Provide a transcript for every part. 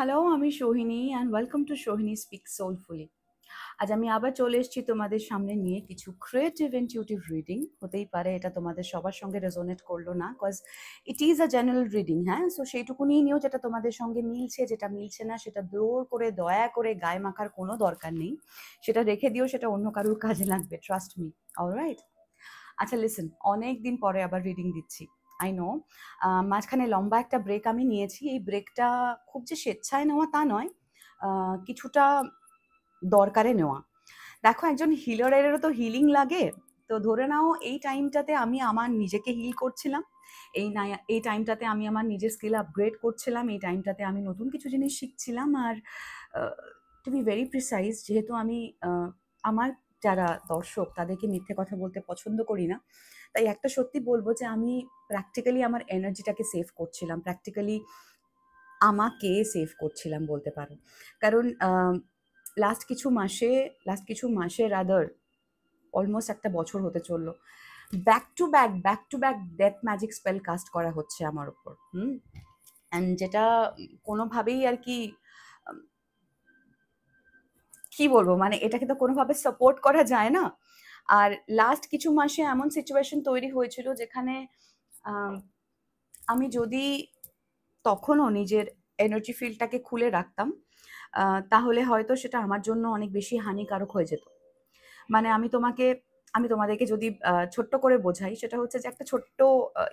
Hello, আমি Sohini and welcome to Sohini speak soulfully. আজ আমি আবার চলে এসেছি তোমাদের সামনে নিয়ে কিছু ক্রিয়েটিভ ইনটিউটিভ রিডিং। হতেই পারে এটা তোমাদের সবার সঙ্গে রেজোনেট করলো না, cause it is a general reading. হ্যাঁ, সো সেইটুকুনি নিয়েও যেটা তোমাদের সঙ্গে মিলছে, যেটা মিলছে না সেটা জোর করে দয়া করে গায়ে মাখার কোনো দরকার নেই। সেটা রেখে দিও, সেটা অন্য কারোর কাজে লাগবে, ট্রাস্ট মি। অলরাইট। আচ্ছা লিসেন, অনেক দিন পরে আবার রিডিং দিচ্ছি। আই নো মাঝখানে লম্বা একটা ব্রেক আমি নিয়েছি। এই ব্রেকটা খুব যে স্বেচ্ছায় নেওয়া তা নয়, কিছুটা দরকারে নেওয়া। দেখো, একজন হিলারেরও তো হিলিং লাগে। তো ধরে নাও এই টাইমটাতে আমি আমার নিজেকে হিল করছিলাম। এই টাইমটাতে আমি আমার নিজের স্কিল আপগ্রেড করছিলাম। এই টাইমটাতে আমি নতুন কিছু জিনিস শিখছিলাম। আর টু বি ভেরি প্রিসাইজ, যেহেতু আমি আমার যারা দর্শক তাদেরকে মিথ্যে কথা বলতে পছন্দ করি না, তাই একটা সত্যি বলবো যে আমি প্র্যাকটিক্যালি আমার এনার্জিটাকে সেভ করছিলাম, প্র্যাকটিক্যালি আমাকে সেভ করছিলাম বলতে পারো। কারণ লাস্ট কিছু মাসে রাদার অলমোস্ট একটা বছর হতে চললো, back to back death magic spell cast করা হচ্ছে আমার ওপর। অ্যান্ড যেটা কোনোভাবেই আর কি, কি বলবো, মানে এটাকে তো কোনোভাবে সাপোর্ট করা যায় না। আর লাস্ট কিছু মাসে এমন সিচুয়েশন তৈরি হয়েছিল যেখানে আমি যদি তখনও নিজের এনার্জি ফিল্ডটাকে খুলে রাখতাম, তাহলে হয়তো সেটা আমার জন্য অনেক বেশি হানিকারক হয়ে যেত। মানে আমি তোমাদেরকে যদি ছোট্ট করে বোঝাই, সেটা হচ্ছে যে একটা ছোট্ট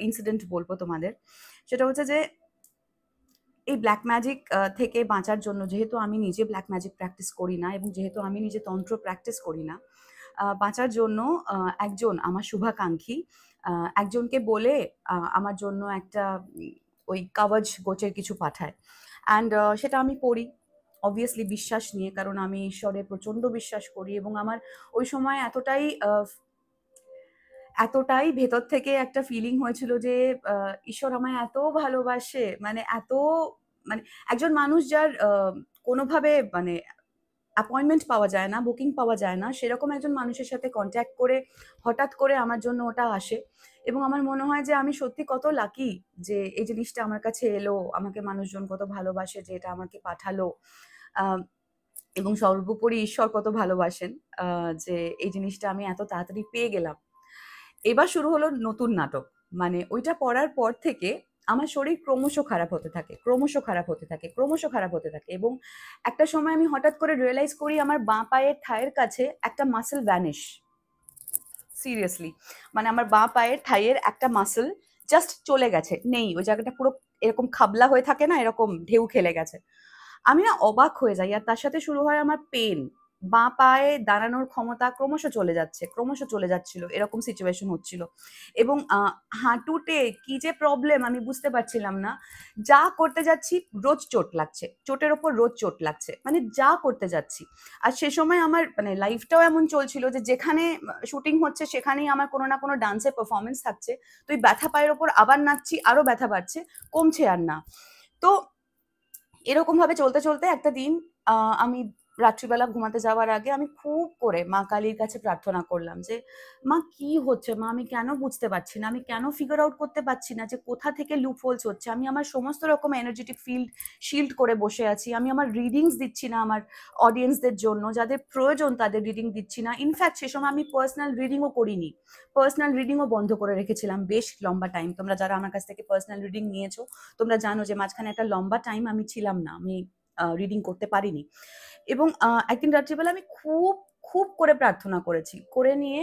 ইনসিডেন্ট বলবো তোমাদের। সেটা হচ্ছে যে এই ব্ল্যাক ম্যাজিক থেকে বাঁচার জন্য, যেহেতু আমি নিজে ব্ল্যাক ম্যাজিক প্র্যাকটিস করি না এবং যেহেতু আমি নিজে তন্ত্র প্র্যাকটিস করি না, বাঁচার জন্য একজন আমার শুভাকাঙ্ক্ষী একজনকে বলে আমার জন্য একটা ওই কাওয়াজ গোচের কিছু পাঠায়। অ্যান্ড সেটা আমি পড়ি অবভিয়াসলি বিশ্বাস নিয়ে, কারণ আমি ঈশ্বরে প্রচণ্ড বিশ্বাস করি এবং আমার ওই সময় এতটাই ভেতর থেকে একটা ফিলিং হয়েছিল যে ঈশ্বর আমায় এত ভালোবাসে, মানে এত, মানে একজন মানুষ যার কোনোভাবে মানে অ্যাপয়েন্টমেন্ট পাওয়া যায় না, বুকিং পাওয়া যায় না, সেরকম একজন মানুষের সাথে কন্ট্যাক্ট করে হঠাৎ করে আমার জন্য ওটা আসে। এবং আমার মনে হয় যে আমি সত্যি কত লাকি যে এই জিনিসটা আমার কাছে এলো, আমাকে মানুষজন কত ভালোবাসে যে এটা আমাকে পাঠালো। আহ, এবং সর্বোপরি ঈশ্বর কত ভালোবাসেন যে এই জিনিসটা আমি এত তাড়াতাড়ি পেয়ে গেলাম। এবার শুরু হলো নতুন নাটক। মানে ওইটা পড়ার পর থেকে আমার শরীর ক্রমশ খারাপ হতে থাকে, ক্রমশ খারাপ হতে থাকে, ক্রমশ খারাপ হতে থাকে। এবং একটা সময় আমি হঠাৎ করে রিয়েলাইজ করি আমার বাঁ পায়ের থায়ের কাছে একটা মাসেল ভ্যানিশ। সিরিয়াসলি, মানে আমার বাঁ পায়ের থাইয়ের একটা মাসেল জাস্ট চলে গেছে, নেই। ওই জায়গাটা পুরো এরকম খাবলা হয়ে থাকে না, এরকম ঢেউ খেলে গেছে। আমি না অবাক হয়ে যাই। আর তার সাথে শুরু হয় আমার পেন। বাঁ পায়ে দাঁড়ানোর ক্ষমতা ক্রমশ চলে যাচ্ছে, ক্রমশ চলে যাচ্ছিল, এরকম সিচুয়েশন হচ্ছিল। এবং হাঁটুতে কি যে প্রবলেম আমি বুঝতে পারছিলাম না। যা করতে যাচ্ছি রোজ চোট লাগছে, চোটের ওপর রোজ চোট লাগছে, মানে যা করতে যাচ্ছি। আর সে সময় আমার মানে লাইফটাও এমন চলছিল যে যেখানে শুটিং হচ্ছে সেখানেই আমার কোনো না কোনো ডান্সের পারফরমেন্স থাকছে। তো এই ব্যথা পায়ের ওপর আবার নাচছি, আরো ব্যথা বাড়ছে, কমছে আর না। তো এরকম ভাবে চলতে চলতে একটা দিন আমি রাত্রিবেলা ঘুমাতে যাওয়ার আগে আমি খুব করে মা কালীর কাছে প্রার্থনা করলাম যে মা, কি হচ্ছে মা, আমি কেন বুঝতে পারছি না, আমি কেন ফিগার আউট করতে পারছি না যে কোথা থেকে লুপ হোলস হচ্ছে। আমি আমার সমস্ত রকম এনার্জেটিক ফিল্ড শিল্ড করে বসে আছি, আমি আমার রিডিংস দিচ্ছি না আমার অডিয়েন্সদের জন্য, যাদের প্রয়োজন তাদের রিডিং দিচ্ছি না। ইনফ্যাক্ট সে সময় আমি পার্সোনাল রিডিংও করিনি, পার্সোনাল রিডিংও বন্ধ করে রেখেছিলাম বেশ লম্বা টাইম। তোমরা যারা আমার কাছ থেকে পার্সোনাল রিডিং নিয়েছো তোমরা জানো যে মাঝখানে একটা লম্বা টাইম আমি ছিলাম না, আমি রিডিং করতে পারিনি। এবং একদিন রাত্রিবেলা আমি খুব খুব করে প্রার্থনা করেছি, করে নিয়ে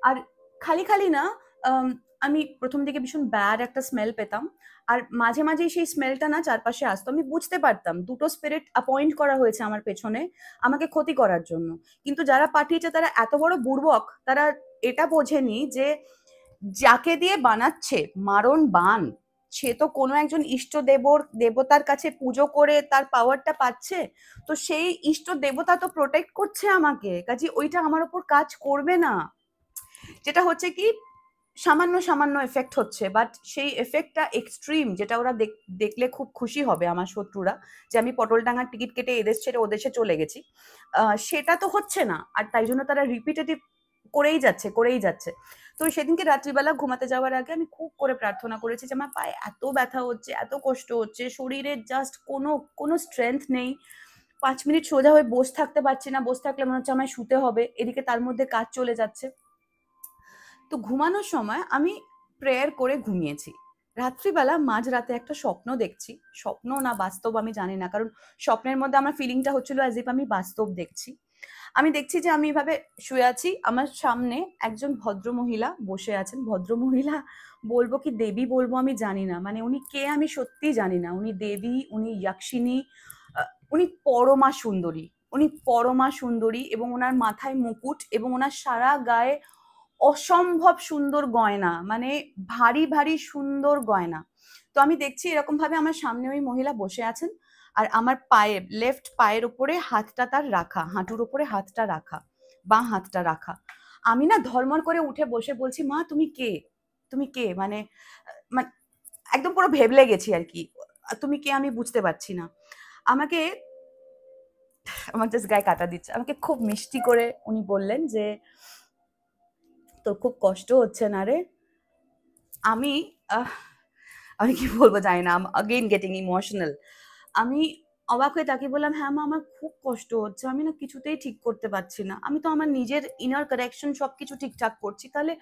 আর খালি খালি না, আমি প্রথম দিকে ভীষণ ব্যাড একটা স্মেল পেতাম। আর মাঝে মাঝেই সেই স্মেলটা না চারপাশে আসতো, আমি বুঝতে পারতাম দুটো স্পিরিট অ্যাপয়েন্ট করা হয়েছে আমার পেছনে আমাকে ক্ষতি করার জন্য। কিন্তু যারা পাঠিয়েছে তারা এত বড় বুড়বক, তারা এটা বোঝেনি যে যাকে দিয়ে বানাচ্ছে মারণ বান, সে তো কোনো একজন দেবতার কাছে পুজো করে তার পাওয়ারটা পাচ্ছে। তো সেই ইষ্ট দেবতা তো প্রোটেক্ট করছে আমাকে, কাজে ওইটা আমার ওপর কাজ করবে না। যেটা হচ্ছে কি, সামান্য সামান্য এফেক্ট হচ্ছে, বাট সেই এফেক্টটা এক্সট্রিম, যেটা ওরা দেখলে খুব খুশি হবে আমার শত্রুরা, যে আমি পটলডাঙ্গার টিকিট কেটে এদেশ ছেড়ে ওদেশে চলে গেছি। সেটা তো হচ্ছে না, আর তাই জন্য তারা রিপিটেটিভ করেই যাচ্ছে, করেই যাচ্ছে। তো সেদিনকে রাত্রিবেলা ঘুমাতে যাওয়ার আগে আমি খুব করে প্রার্থনা করেছি যে আমার পায়ে এত ব্যথা হচ্ছে, এত কষ্ট হচ্ছে, শরীরে জাস্ট কোনো স্ট্রেংথ নেই। ৫ মিনিট সোজা হয়ে বসে থাকতে পারছি না, বসে থাকলে মনে হচ্ছে আমায় শুতে হবে, এদিকে তার মধ্যে কাজ চলে যাচ্ছে। তো ঘুমানোর সময় আমি প্রেয়ার করে ঘুমিয়েছি। রাত্রিবেলা মাঝরাতে একটা স্বপ্ন দেখছি, স্বপ্ন না বাস্তব আমি জানি না, কারণ স্বপ্নের মধ্যে আমার ফিলিংটা হচ্ছিল অ্যাজ ইফ আমি বাস্তব দেখছি। আমি দেখছি যে আমি এভাবে শুয়ে আছি, আমার সামনে একজন ভদ্রমহিলা বসে আছেন। ভদ্রমহিলা বলবো কি দেবী বলবো আমি জানি না, মানে উনি কে আমি সত্যিই জানি না। উনি দেবী, উনি ইয়াক্ষিনী, উনি পরমা সুন্দরী, উনি পরমা সুন্দরী, এবং ওনার মাথায় মুকুট এবং ওনার সারা গায়ে অসম্ভব সুন্দর গয়না, মানে ভারী ভারী সুন্দর গয়না। তো আমি দেখছি এরকম ভাবে আমার সামনে ওই মহিলা বসে আছেন, আর আমার পায়ে, লেফট পায়ের উপরে হাতটা তার রাখা, হাঁটুর উপরে হাতটা রাখা, বাঁ হাতটা রাখা। আমি না ধর্মর করে উঠে বসে বলছি, মা তুমি কে, তুমি কে, মানে মানে একদম পুরো ভেবলে গেছি আর কি, তুমি কে আমি বুঝতে পারছি না। আমাকে, আমার জাস্ট গায়ে কাটা দিচ্ছে, আমাকে খুব মিষ্টি করে উনি বললেন যে তোর খুব কষ্ট হচ্ছে না রে। আমি আমি কি বলবো জানি না, আগেইন গেটিং ইমোশনাল। আমি অবাক হয়ে তাকে বললাম, হ্যাঁ মা আমার খুব কষ্ট হচ্ছে, আমি না কিছুতেই ঠিক করতে পারছি না, আমি তো আমার নিজের ইনার কারেকশন সবকিছু ঠিকঠাক করছি, তাহলে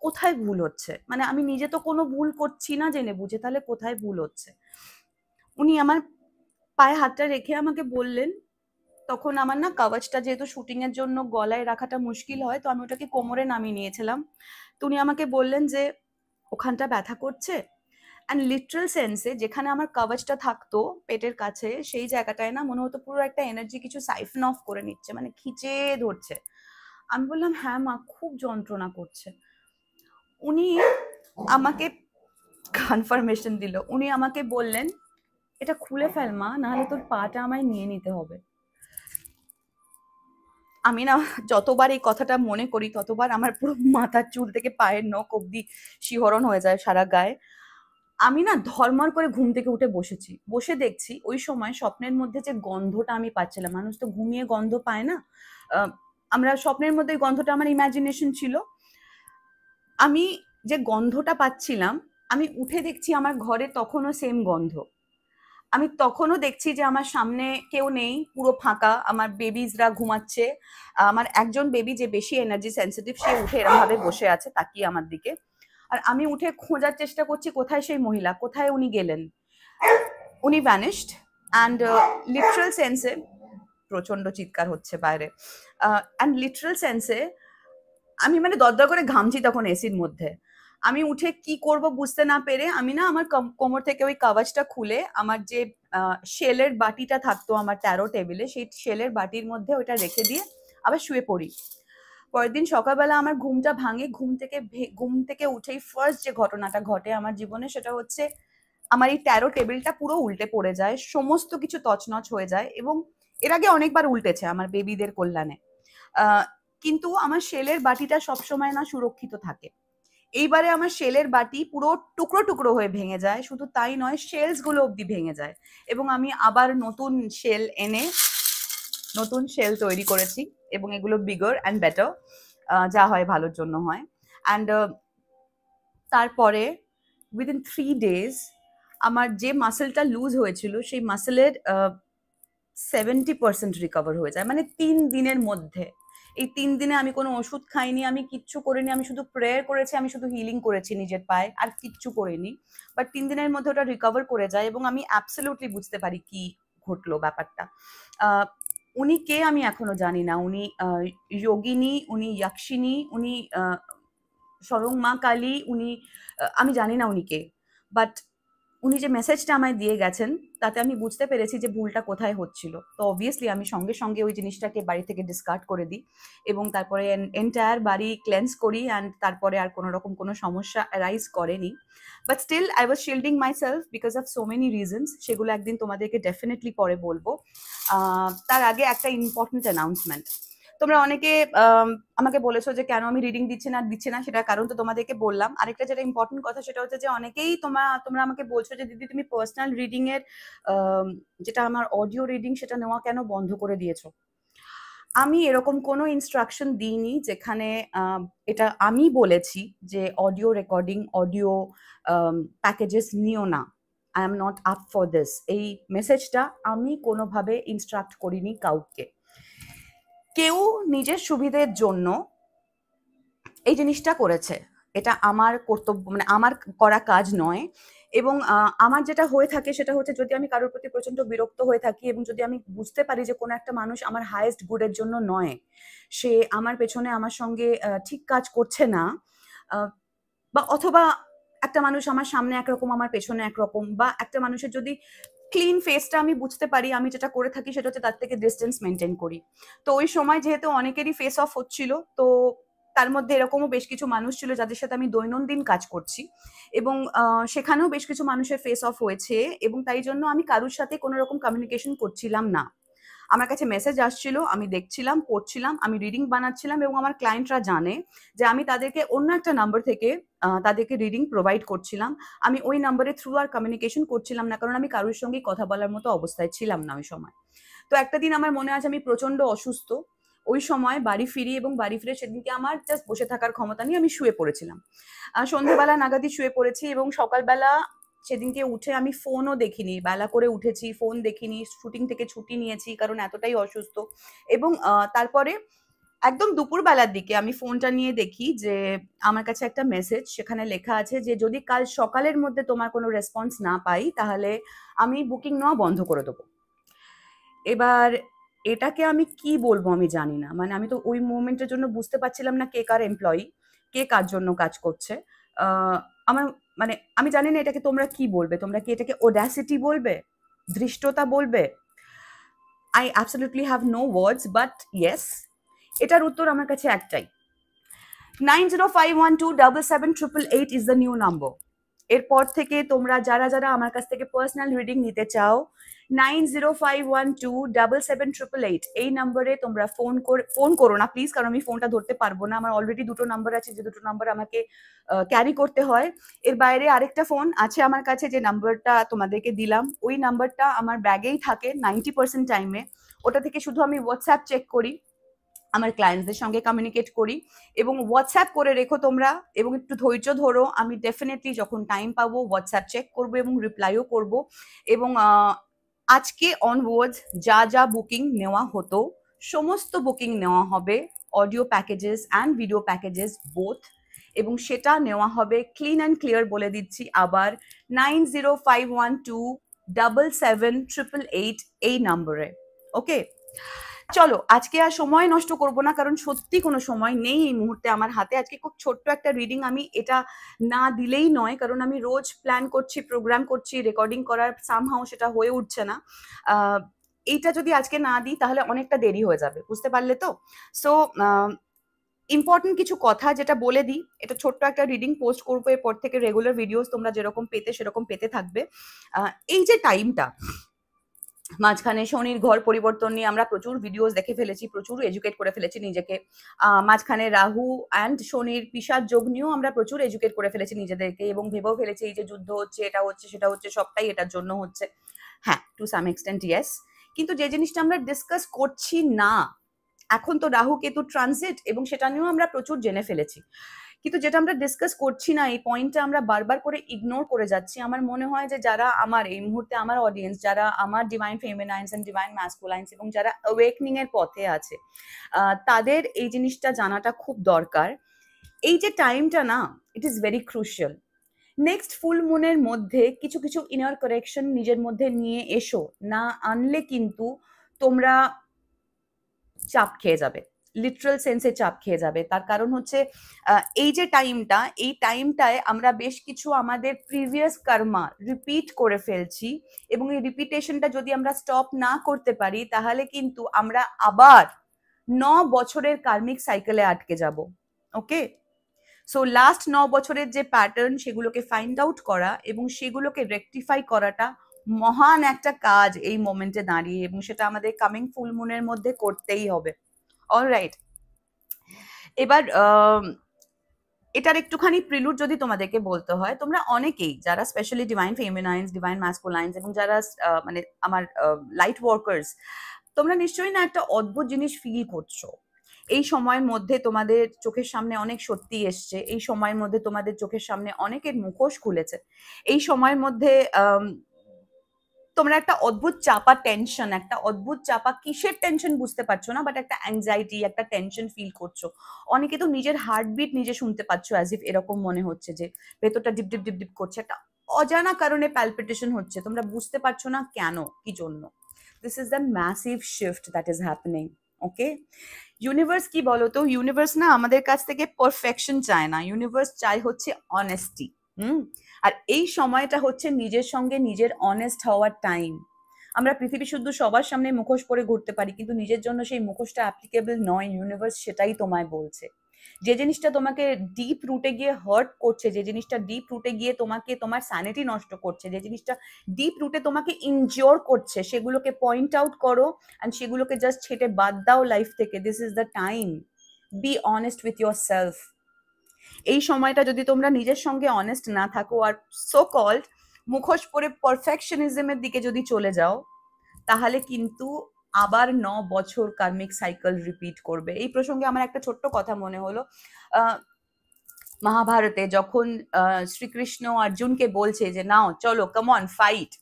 কোথায় ভুল হচ্ছে, মানে আমি নিজে তো কোনো ভুল করছি না জেনে বুঝে, তাহলে কোথায় ভুল হচ্ছে। উনি আমার পায়ে হাতটা রেখে আমাকে বললেন, তখন আমার না কাওয়াজটা যেহেতু শুটিং এর জন্য গলায় রাখাটা মুশকিল হয়, তো আমি ওটাকে কোমরে নামিয়ে নিয়েছিলাম। তো উনি আমাকে বললেন যে ওখানটা ব্যথা করছে, অ্যান্ড লিটারাল সেন্সে যেখানে আমার কাওয়াজটা থাকতো পেটের কাছে, সেই জায়গাটায় না মনে হতো পুরো একটা এনার্জি কিছু সাইফন অফ করে নিচ্ছে, মানে খিচে ধরছে। আমি বললাম হ্যাঁ মা খুব যন্ত্রণা করছে। উনি আমাকে কনফার্মেশন দিল, উনি আমাকে বললেন এটা খুলে ফেল মা, নাহলে তোর পাটা আমায় নিয়ে নিতে হবে। আমি না যতবার এই কথাটা মনে করি ততবার আমার পুরো মাথার চুল থেকে পায়ের নখ অব্দি শিহরণ হয়ে যায় সারা গায়ে। আমি না ধর্মর করে ঘুম থেকে উঠে বসেছি, বসে দেখছি ওই সময় স্বপ্নের মধ্যে যে গন্ধটা আমি পাচ্ছিলাম, মানুষ তো ঘুমিয়ে গন্ধ পায় না, আমরা স্বপ্নের মধ্যে গন্ধটা, আমার ইমাজিনেশন ছিল, আমি যে গন্ধটা পাচ্ছিলাম, আমি উঠে দেখছি আমার ঘরে তখনও সেম গন্ধ। আমি তখনও দেখছি যে আমার সামনে কেউ নেই, পুরো ফাঁকা, আমার বেবিজরা ঘুমাচ্ছে। আমার একজন বেবি যে বেশি এনার্জি সেন্সিটিভ, সে উঠে এরকম ভাবে বসে আছে তাকিয়ে আমার দিকে। আর আমি উঠে খোঁজার চেষ্টা করছি কোথায় সেই মহিলা, কোথায় উনি গেলেন। উনি ভ্যানিশড, অ্যান্ড লিটারাল সেন্সে প্রচন্ড চিৎকার হচ্ছে বাইরে, অ্যান্ড লিটারাল সেন্সে আমি মানে দরদর করে ঘামছি তখন এসির মধ্যে। আমি উঠে কি করব বুঝতে না পেরে আমি না আমার কোমর থেকে ওই কাভাজটা খুলে আমার যে শেলের বাটিটা থাকতো আমার ট্যারো টেবিলে, সেই শেলের বাটির মধ্যে ওইটা রেখে দিয়ে আবার শুয়ে পড়ি। পরের দিন সকালবেলা আমার ঘুমটা ভাঙে, ঘুম থেকে উঠেই ফার্স্ট যে ঘটনাটা ঘটে আমার জীবনে সেটা হচ্ছে আমার এই ট্যারো টেবিলটা পুরো উল্টে পড়ে যায়, সমস্ত কিছু তছনছ হয়ে যায়, এবং এর আগে অনেকবার উল্টেছে আমার বেবিদের কল্যাণে। কিন্তু আমার শেলের বাটিটা সবসময় না সুরক্ষিত থাকে। এইবারে আমার শেলের বাটি পুরো টুকরো টুকরো হয়ে ভেঙে যায়, শুধু তাই নয় শেলস গুলো অব্দি ভেঙে যায়, এবং আমি আবার নতুন শেল এনে নতুন শেল তৈরি করেছি, এবং এগুলো বিগার অ্যান্ড বেটার, যা হয় ভালোর জন্য হয়। অ্যান্ড তারপরে উইদিন 3 days আমার যে মাসেলটা লুজ হয়েছিল সেই মাসেলের 70% রিকভার হয়ে যায়, মানে 3 দিনের মধ্যে। এই 3 দিনে আমি কোনো ওষুধ খাইনি, আমি কিচ্ছু করিনি, আমি শুধু প্রেয়ার করেছি, আমি শুধু হিলিং করেছি নিজের পায়ে, আর কিচ্ছু করিনি। বাট 3 দিনের মধ্যে ওটা রিকভার করে যায়, এবং আমি অ্যাবসলিউটলি বুঝতে পারি কি ঘটলো ব্যাপারটা। উনি কে আমি এখনো জানি না, উনি যোগিনী, উনি ইয়াক্ষিনী, উনি স্বয়ং মা কালী, উনি আমি জানি না উনি কে। বাট উনি যে মেসেজটা আমায় দিয়ে গেছেন তাতে আমি বুঝতে পেরেছি যে ভুলটা কোথায় হচ্ছিল। তো অবভিয়াসলি আমি সঙ্গে সঙ্গে ওই জিনিসটাকে বাড়ি থেকে ডিসকার্ড করে দিই, এবং তারপরে এন্টায়ার বাড়ি ক্লেন্স করি, অ্যান্ড তারপরে আর কোনো রকম কোনো সমস্যা অ্যারাইজ করেনি। But still I was shielding myself because of so many reasons, সেগুলো একদিন তোমাদেরকে ডেফিনেটলি পরে বলবো। তার আগে একটা ইম্পর্টেন্ট অ্যানাউন্সমেন্ট। তোমরা অনেকে আমাকে বলেছো যে কেন আমি রিডিং দিচ্ছি না, সেটার কারণ তো তোমাদেরকে বললাম। আরেকটা যেটা ইম্পর্টেন্ট কথা সেটা হচ্ছে যে অনেকেই তোমরা আমাকে বলছো যে দিদি তুমি পার্সোনাল রিডিং এর যেটা আমার অডিও রিডিং সেটা নেওয়া কেন বন্ধ করে দিয়েছো। আমি এরকম কোনো ইনস্ট্রাকশন দিইনি যেখানে এটা আমি বলেছি যে অডিও রেকর্ডিং, অডিও প্যাকেজেস নিও না, I am not up for this. এই মেসেজটা আমি কোনোভাবে ইনস্ট্রাক্ট করিনি কাউকে। কেউ নিজের সুবিধের জন্য এই জিনিসটা করেছে, এটা আমার কর্তব্য, মানে আমার করা কাজ নয়। এবং আমার যেটা হয়ে থাকে সেটা হচ্ছে, যদি আমি কারোর প্রতি প্রচন্ড বিরক্ত হয়ে থাকি এবং যদি আমি বুঝতে পারি যে কোনো একটা মানুষ আমার হায়েস্ট গুডের জন্য নয়, সে আমার পেছনে আমার সঙ্গে ঠিক কাজ করছে না, বা অথবা একটা মানুষ আমার সামনে একরকম আমার পেছনে একরকম, বা একটা মানুষের যদি ক্লিন ফেসটা আমি বুঝতে পারি, আমি যেটা করে থাকি সেটা হচ্ছে তার থেকে ডিস্টেন্স মেনটেন করি। তো ওই সময় যেহেতু অনেকেরই ফেস অফ হচ্ছিল, তো তার মধ্যে এরকমও বেশ কিছু মানুষ ছিল যাদের সাথে আমি দৈনন্দিন কাজ করছি, এবং সেখানেও বেশ কিছু মানুষের ফেস অফ হয়েছে, এবং তাই জন্য আমি কারোর সাথে কোনো রকম কমিউনিকেশন করছিলাম না। আমার কাছে মেসেজ আসছিল, আমি দেখছিলাম, পড়ছিলাম, আমি রিডিং বানাচ্ছিলাম, এবং আমার ক্লায়েন্টরা জানে যে আমি তাদেরকে অন্য একটা নাম্বার থেকে তাদেরকে রিডিং প্রোভাইড করছিলাম। আমি ওই নাম্বারের থ্রু আর কমিউনিকেশন করছিলাম না, কারণ আমি কারোর সঙ্গেই কথা বলার মতো অবস্থায় ছিলাম না ওই সময়। তো একটা দিন আমার মনে আছে আমি প্রচন্ড অসুস্থ ওই সময় বাড়ি ফিরি, এবং বাড়ি ফিরে সেদিনকে আমার জাস্ট বসে থাকার ক্ষমতা নিয়ে আমি শুয়ে পড়েছিলাম। সন্ধ্যেবেলা নাগাদই শুয়ে পড়েছি, এবং সকালবেলা সেদিনকে উঠে আমি ফোনও দেখিনি, বেলা করে উঠেছি, ফোন দেখিনি, শুটিং থেকে ছুটি নিয়েছি কারণ এতটাই অসুস্থ। এবং তারপরে একদম দুপুরবেলার দিকে আমি ফোনটা নিয়ে দেখি যে আমার কাছে একটা মেসেজ, সেখানে লেখা আছে যে যদি কাল সকালের মধ্যে তোমার কোনো রেসপন্স না পাই তাহলে আমি বুকিং নেওয়া বন্ধ করে দেবো। এবার এটাকে আমি কি বলবো আমি জানি না, মানে আমি তো ওই মোমেন্টের জন্য বুঝতে পারছিলাম না কে কার এমপ্লয়ি, কে কার জন্য কাজ করছে। আমার মানে আমি জানি না এটাকে তোমরা কি বলবে, তোমরা কি এটাকে ওড্যাসিটি বলবে, ধৃষ্টতা বলবে? I absolutely have no words, but yes, এটার উত্তর আমার কাছে একটাই, 9051277888 ইজ দ্য নিউ নাম্বার। এরপর থেকে তোমরা যারা যারা আমার কাছ থেকে পার্সোনাল রিডিং নিতে চাও, 9051277888 এই নাম্বারে তোমরা ফোন করো না প্লিজ, কারণ আমি ফোনটা ধরতে পারবো না, আমার অলরেডি দুটো নাম্বার আছে, যে দুটো নাম্বার আমাকে ক্যারি করতে হয়। এর বাইরে আরেকটা ফোন আছে আমার কাছে, যে নাম্বারটা তোমাদেরকে দিলাম, ওই নাম্বারটা আমার ব্যাগেই থাকে 90% টাইমে। ওটা থেকে শুধু আমি হোয়াটসঅ্যাপ চেক করি, আমার ক্লায়েন্টদের সঙ্গে কমিউনিকেট করি, এবং হোয়াটসঅ্যাপ করে রেখো তোমরা, এবং একটু ধৈর্য ধরো, আমি ডেফিনেটলি যখন টাইম পাবো হোয়াটসঅ্যাপ চেক করবো এবং রিপ্লাইও করব। এবং আজকে অনওয়ার্ডস যা যা বুকিং নেওয়া হতো সমস্ত বুকিং নেওয়া হবে, audio packages and video packages both, এবং সেটা নেওয়া হবে ক্লিন অ্যান্ড ক্লিয়ার বলে দিচ্ছি আবার, 9051277888 এই নাম্বারে। ওকে, চলো আজকে আর সময় নষ্ট করব না, কারণ সত্যি কোনো সময় নেই এই মুহূর্তে আমার হাতে। আজকে খুব ছোট্ট একটা রিডিং, আমি এটা না দিলেই নয়, কারণ আমি রোজ প্ল্যান করছি, প্রোগ্রাম করছি, রেকর্ডিং করার সামহাও সেটা হয়ে উঠছে না। এইটা যদি আজকে না দিই তাহলে অনেকটা দেরি হয়ে যাবে, বুঝতে পারলে তো? সো ইম্পর্টেন্ট কিছু কথা যেটা বলে দিই, এটা ছোট্ট একটা রিডিং পোস্ট করবো এরপর থেকে, রেগুলার ভিডিওস তোমরা যেরকম পেতে সেরকম পেতে থাকবে। এই যে টাইমটা মাঝখানে শনির ঘর পরিবর্তন নিয়ে আমরা প্রচুর ভিডিওস দেখে ফেলেছি, প্রচুর এডুকেট করে ফেলেছি নিজেকে। মাঝখানে রাহু অ্যান্ড শনির পিশাচ যোগ নিয়েও আমরা প্রচুর এডুকেট করে ফেলেছি নিজেদেরকে, এবং ভেবেও ফেলেছি এই যে যুদ্ধ হচ্ছে, এটা হচ্ছে, সেটা হচ্ছে, সবটাই এটার জন্য হচ্ছে। হ্যাঁ, টু সাম এক্সটেন্ট ইয়েস, কিন্তু যে জিনিসটা আমরা ডিসকাস করছি না, এখন তো রাহু কেতু ট্রানজিট, এবং সেটা নিয়েও আমরা প্রচুর জেনে ফেলেছি, কিন্তু যেটা আমরা ডিসকাস করছি না, এই পয়েন্টটা আমরা বারবার করে ইগনোর করে যাচ্ছি। আমার মনে হয় যে যারা আমার এই মুহূর্তে আমার অডিয়েন্স, যারা আমার ডিভাইন ফেমিনাইন্স এন্ড ডিভাইন ম্যাসকুলাইন্স, এবং যারা অ্যাওয়েকনিং এর পথে আছে, তাদের এই জিনিসটা জানাটা খুব দরকার। এই যে টাইমটা না, it is very crucial. Next full মুনের মধ্যে কিছু কিছু ইনার কারেকশন নিজের মধ্যে নিয়ে এসো, না আনলে কিন্তু তোমরা চাপ খেয়ে যাবে, লিটারাল সেন্সে চাপ খেয়ে যাবে। তার কারণ হচ্ছে এই যে টাইমটা, এই টাইমটায় আমরা বেশ কিছু আমাদের প্রিভিয়াস কর্মা রিপিট করে ফেলছি, এবং এই রিপিটেশনটা যদি আমরা স্টপ না করতে পারি তাহলে কিন্তু আমরা আবার 9 বছরের কার্মিক সাইকেলে আটকে যাব। ওকে, সো লাস্ট 9 বছরের যে প্যাটার্ন সেগুলোকে ফাইন্ড আউট করা এবং সেগুলোকে রেকটিফাই করাটা মহান একটা কাজ এই মোমেন্টে দাঁড়িয়ে, এবং সেটা আমাদের কামিং ফুল মুনের মধ্যে করতেই হবে। অলরাইট, এবার এটার একটুখানি প্রিলুড যদি তোমাদেরকে বলতে হয়, তোমরা অনেকেই যারা স্পেশালি ডিভাইন ফেমিনাইন্স, ডিভাইন ম্যাসকুলাইন্স, এবং যারা মানে আমার লাইট ওয়ার্কার্স, তোমরা নিশ্চয়ই না একটা অদ্ভুত জিনিস ফিল করছো। এই সময়ের মধ্যে তোমাদের চোখের সামনে অনেক সত্যি এসছে, এই সময়ের মধ্যে তোমাদের চোখের সামনে অনেকের মুখোশ খুলেছে, এই সময়ের মধ্যে তোমরা একটা অদ্ভুত চাপা টেনশন, একটা অদ্ভুত চাপা কিসের টেনশন বুঝতে পারছো না, বাট একটা অ্যাংজাইটি, একটা টেনশন ফিল করছো। অনেকে তো নিজের হার্টবিট নিজে শুনতে পাচ্ছ, অ্যাজ ইফ এরকম মনে হচ্ছে যে ভেতরটা ডিপ ডিপ ডিপ ডিপ করছে, একটা অজানা কারণে প্যালপিটেশন হচ্ছে, তোমরা বুঝতে পারছো না কেন, কি জন্য। This is the massive shift that is happening. Okay, universe কি বলতো, ইউনিভার্স না আমাদের কাছ থেকে পারফেকশন চায় না, ইউনিভার্স চায় হচ্ছে অনেস্টি। আর এই সময়টা হচ্ছে নিজের সঙ্গে নিজের অনেস্ট হওয়ার টাইম। আমরা পৃথিবী শুদ্ধ সবার সামনে মুখোশ পরে ঘুরতে পারি, কিন্তু নিজের জন্য সেই মুখোশটা অ্যাপ্লিকেবল নয়। ইউনিভার্স সেটাই তোমায় বলছে। যে জিনিসটা তোমাকে ডিপ রুটে গিয়ে হার্ট করছে, যে জিনিসটা ডিপ রুটে গিয়ে তোমাকে তোমার স্যানিটি নষ্ট করছে, যে জিনিসটা ডিপ রুটে তোমাকে ইনজিওর করছে, সেগুলোকে পয়েন্ট আউট করো অ্যান্ড সেগুলোকে জাস্ট ছেটে বাদ দাও লাইফ থেকে। This is the time. Be honest with your self. এই সময়টা যদি তোমরা নিজের সঙ্গে অনেস্ট না থাকো আর সো কল্ড মুখোশ পরে পারফেকশনিজমের দিকে যদি চলে যাও, তাহলে কিন্তু আবার 9 বছর কার্মিক সাইকেল রিপিট করবে। এই প্রসঙ্গে আমার একটা ছোট্ট কথা মনে হলো। মহাভারতে যখন শ্রীকৃষ্ণ অর্জুনকে বলছে যে নাও চলো কাম অন ফাইট,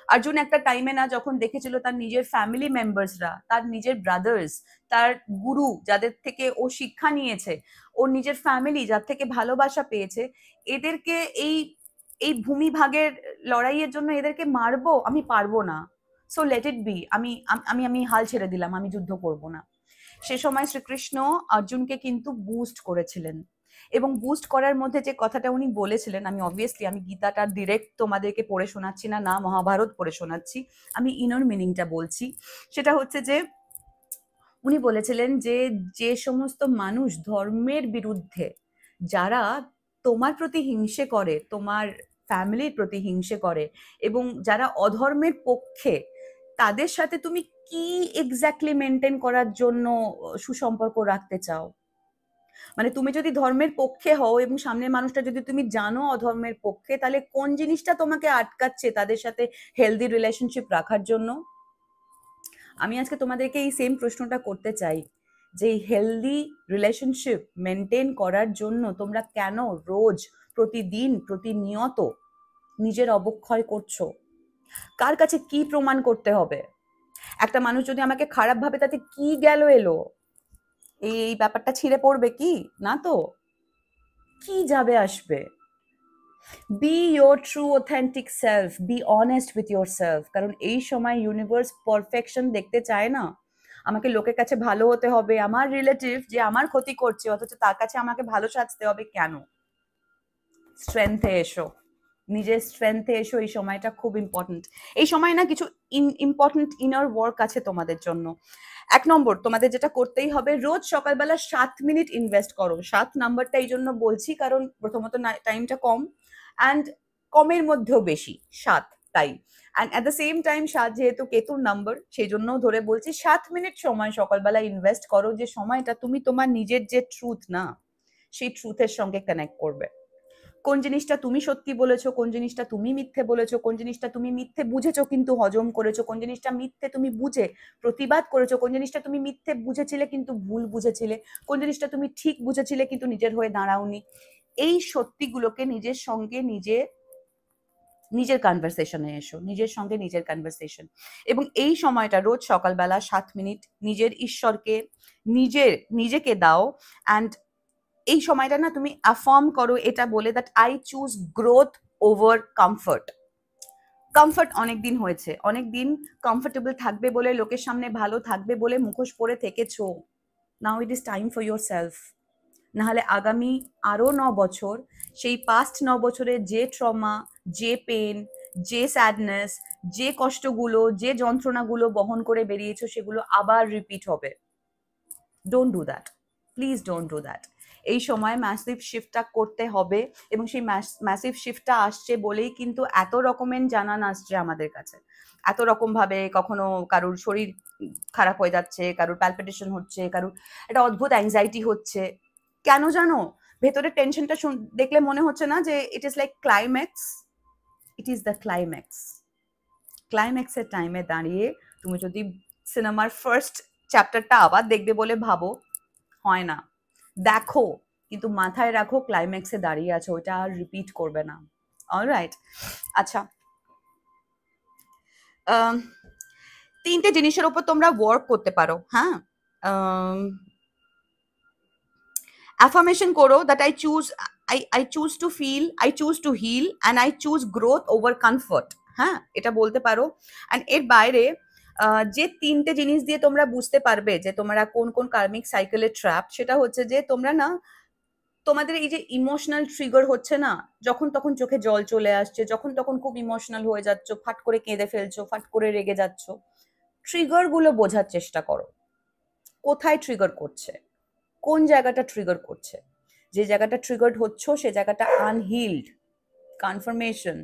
অর্জুন একটা টাইমে না যখন দেখেছিল তার নিজের ফ্যামিলি মেম্বার্সরা, তার নিজের ব্রাদার্স, তার গুরু যাদের থেকে ও শিক্ষা নিয়েছে, ওর নিজের ফ্যামিলি যার থেকে ভালোবাসা পেয়েছে, এদেরকে এই এই ভূমিভাগের লড়াইয়ের জন্য এদেরকে মারবো, আমি পারবো না, সো লেট ইট বি, আমি আমি আমি হাল ছেড়ে দিলাম, আমি যুদ্ধ করব না। সে সময় শ্রীকৃষ্ণ অর্জুনকে কিন্তু বুস্ট করেছিলেন, এবং বুস্ট করার মধ্যে যে কথাটা উনি বলেছিলেন, আমি অবভিয়াসলি আমি গীতাটা ডিরেক্ট তোমাদেরকে পড়ে শোনাচ্ছি না, না মহাভারত পড়ে শোনাচ্ছি, আমি ইনার মিনিংটা বলছি। সেটা হচ্ছে যে উনি বলেছিলেন যে যে সমস্ত মানুষ ধর্মের বিরুদ্ধে, যারা তোমার প্রতি হিংসে করে, তোমার ফ্যামিলির প্রতি হিংসে করে, এবং যারা অধর্মের পক্ষে, তাদের সাথে তুমি কি এক্স্যাক্টলি মেনটেন করার জন্য সুসম্পর্ক রাখতে চাও? মানে তুমি যদি ধর্মের পক্ষে হও এবং সামনের মানুষটা যদি তুমি জানো অধর্মের পক্ষে, তাহলে কোন জিনিসটা তোমাকে আটকাচ্ছে তাদের সাথে হেলদি রিলেশনশিপ রাখার জন্য? আমি আজকে তোমাদেরকে এই সেম প্রশ্নটা করতে চাই, যে হেলদি রিলেশনশিপ মেনটেন করার জন্য তোমরা কেন রোজ, প্রতিদিন, প্রতিনিয়ত নিজের অবক্ষয় করছো? কার কাছে কি প্রমাণ করতে হবে? একটা মানুষ যদি আমাকে খারাপ ভাবে, তাতে কি গেল এলো? এই ব্যাপারটা ছিঁড়ে পড়বে কি? না তো, কি যাবে আসবে? B your true authentic self, be honest with your self. কারণ এই সময় ইউনিভার্স পারফেকশন দেখতে চায় না। আমাকে লোকের কাছে ভালো হতে হবে, আমার রিলেটিভ যে আমার ক্ষতি করছে অথচ তার কাছে আমাকে ভালো সাজতে হবে কেন? স্ট্রেংথে এসো, নিজের স্ট্রেংথে এসো। এই সময়টা খুব ইম্পর্টেন্ট। এই সময় না কিছু ইম্পর্টেন্ট ইনার ওয়ার্ক আছে তোমাদের জন্য। 1 নম্বর, তোমাদের যেটা করতেই হবে, রোজ সকালবেলা 7 মিনিট ইনভেস্ট করো। 7 নাম্বারটা এই জন্য বলছি কারণ প্রথমত টাইমটা কম, অ্যান্ড কমের মধ্যেও বেশি 7, তাই। And at the same time 7 যেহেতু কেতুর নাম্বার, সেই জন্য ধরে বলছি 7 মিনিট সময় সকালবেলা ইনভেস্ট করো, যে সময়টা তুমি তোমার নিজের যে ট্রুথ না, সেই ট্রুথের সঙ্গে কানেক্ট করবে। কোন জিনিসটা তুমি সত্যি বলেছো, কোন জিনিসটা তুমি মিথ্যে বলেছো, কোন জিনিসটা তুমি মিথ্যে বুঝেছো কিন্তু হজম করেছো, কোন জিনিসটা মিথ্যে তুমি বুঝে প্রতিবাদ করেছো, কোন জিনিসটা তুমি মিথ্যে বুঝেছিলে কিন্তু ভুল বুঝেছিলে, কোন জিনিসটা তুমি ঠিক বুঝেছিলে কিন্তু নিজের হয়ে দাঁড়াওনি। এই সত্যিগুলোকে নিজের সঙ্গে নিজের কনভারসেশনে এসো, নিজের সঙ্গে নিজের কনভারসেশন। এবং এই সময়টা রোজ সকালবেলা 7 মিনিট নিজের ঈশ্বরকে, নিজেকে দাও। অ্যান্ড এই সময়টা না তুমি অ্যাফার্ম করো এটা বলে, that I choose growth over comfort. Comfort অনেকদিন হয়েছে, অনেকদিন কমফর্টেবল থাকবে বলে, লোকের সামনে ভালো থাকবে বলে মুখোশ পরে থেকেছো। Now it is time for your self. নাহলে আগামী আরো 9 বছর সেই পাস্ট 9 বছরের যে ট্রমা, যে পেন, যে স্যাডনেস, যে কষ্টগুলো, যে যন্ত্রণাগুলো বহন করে বেরিয়েছো, সেগুলো আবার রিপিট হবে। Don't do that, please don't do that. এই সময় ম্যাসিভ শিফটটা করতে হবে, এবং সেই ম্যাসিভ শিফটটা আসছে বলেই কিন্তু এত রকমের জানান আসছে আমাদের কাছে। এত রকম ভাবে কখনো কারুর শরীর খারাপ হয়ে যাচ্ছে, কারুর প্যালপিটেশন হচ্ছে, কারুর একটা অদ্ভুত অ্যাংজাইটি হচ্ছে। কেন জানো? ভেতরে টেনশনটা দেখলে মনে হচ্ছে না যে it is like climax? It is the climax. ক্লাইম্যাক্সের টাইমে দাঁড়িয়ে তুমি যদি সিনেমার ফার্স্ট চ্যাপ্টারটা আবার দেখবে বলে ভাবো, হয় না। দেখো, কিন্তু মাথায় রাখো ক্লাইম্যাক্সে দাঁড়িয়ে আছে, ওইটা আর রিপিট করবে না। অলরাইট। আচ্ছা, তিনটে জিনিসের উপর তোমরা ওয়ার্ক করতে পারো। হ্যাঁ, অ্যাফার্মেশন করো that I choose to feel, I choose to heal and I choose growth over comfort. হ্যাঁ, এটা বলতে পারো। অ্যান্ড এর বাইরে যে তিনটে জিনিস দিয়ে তোমরা বুঝতে পারবে যে তোমরা কোন কোন কার্মিক সাইকেলে ট্র্যাপ, সেটা হচ্ছে যে তোমরা না, তোমাদের এই যে ইমোশনাল ট্রিগার হচ্ছে না, যখন তখন চোখে জল চলে আসছে, যখন তখন খুব ইমোশনাল হয়ে যাচ্ছ, ফাট করে কেঁদে ফেলছো, ফাট করে রেগে যাচ্ছ, ট্রিগার গুলো বোঝার চেষ্টা করো। কোথায় ট্রিগার করছে, কোন জায়গাটা ট্রিগার করছে। যে জায়গাটা ট্রিগার্ড হচ্ছ সে জায়গাটা আনহিলড, কনফার্মেশন।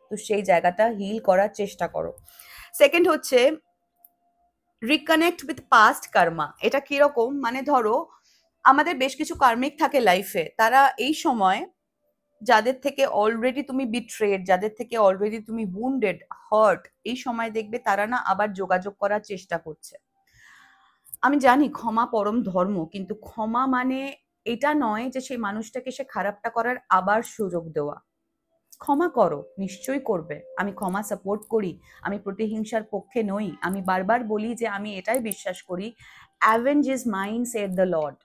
তো সেই জায়গাটা হিল করার চেষ্টা করো। সেকেন্ড হচ্ছে রিকানেক্ট উইথ পাস্ট কর্মা। এটা কিরকম, মানে ধরো আমাদের বেশ কিছু কার্মিক থাকে লাইফে, তারা এই সময় যাদের থেকে অলরেডি তুমি বিট্রেড, যাদের থেকে অলরেডি তুমি উন্ডেড, হার্ট, এই সময় দেখবে তারা না আবার যোগাযোগ করার চেষ্টা করছে। আমি জানি ক্ষমা পরম ধর্ম, কিন্তু ক্ষমা মানে এটা নয় যে সেই মানুষটাকে সে খারাপটা করার আবার সুযোগ দেওয়া। ক্ষমা করো, নিশ্চয়ই করবে, আমি ক্ষমা সাপোর্ট করি, আমি প্রতিহিংসার পক্ষে নই। আমি বারবার বলি যে আমি এটাই বিশ্বাস করি, avenge is mine said the Lord,